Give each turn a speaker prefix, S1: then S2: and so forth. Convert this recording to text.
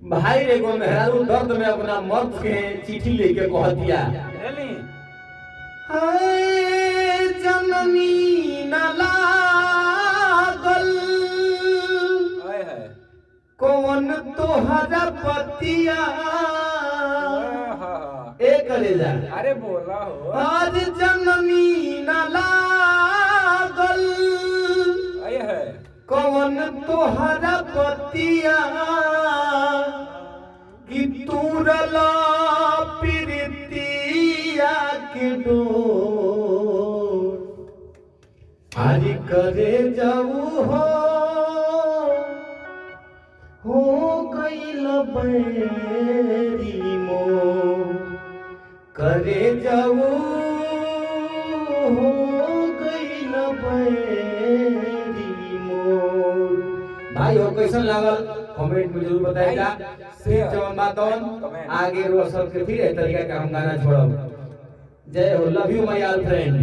S1: भाई रे को मेहरारू दर्द में अपना मर्द के चिट्ठी लेके कह दिया, हाय जननी न लागल कौन तोहरा पतिया एक जा।
S2: अरे बोला हो
S1: आज जननी न लागल कौन तोहरा पतिया कि तूरला प्रीतिया के डोर आज करे जाऊ हो गईल बैरी मोर करे जाऊ हो गईल बैरी मोर। भाई हो कैसन लागल कमेंट में जरूर बताइएगा। सिर्फ जवन बात आगे रो सबके फिर तरीका का हम गाना छोड़ब। जय हो, love you my all friend.